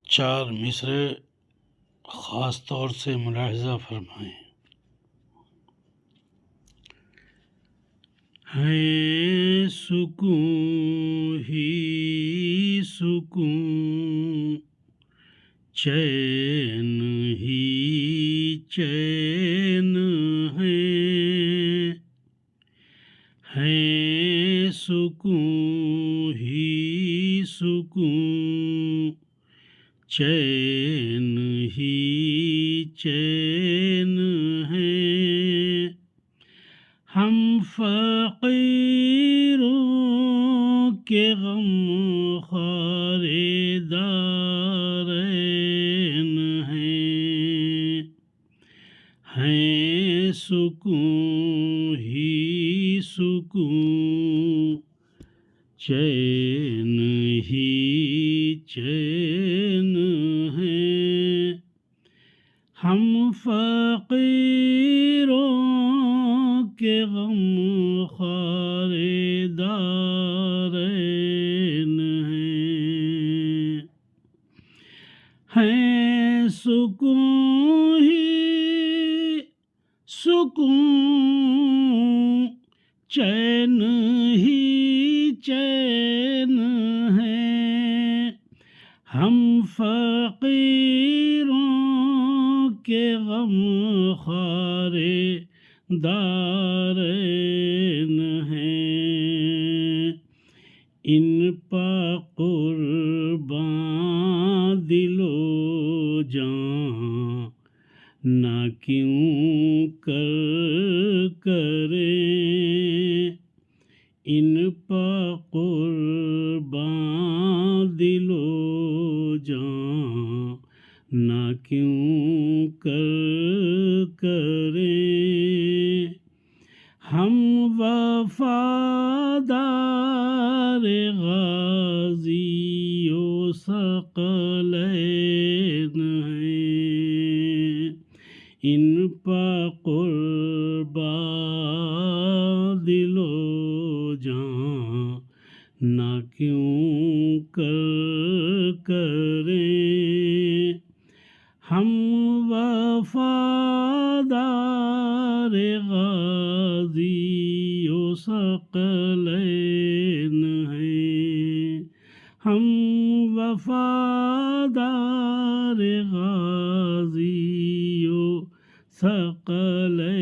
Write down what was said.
4 مصرے خاص طور سے ملاحظہ فرمائیں۔ ہے سکون ہی سکون، چین ہی چین ہے سکون ہی سکون، چین ہی چین ہے۔ ہم فقیروں کے غم خوار دارین ہیں سکون ہی سکون، چین ہی چین ہے۔ ہم فقیروں کے غم خوار دارین ہیں سکون ہی سکون، چین ہی چین ہے۔ ہم فقیروں کے غم خوار دارین ہیں، ان پا قربان دل و جان نہ کیوں کریں، ان پا قربان دل و جان نہ کیوں کریں۔ ہم وفادار غازی و ثقلین ہیں، ان پا قربان دل و جان نہ کیوں کریں۔ ہم وفادار غازی و ثقلین ہیں، ہم وفادار غازی و ثقلین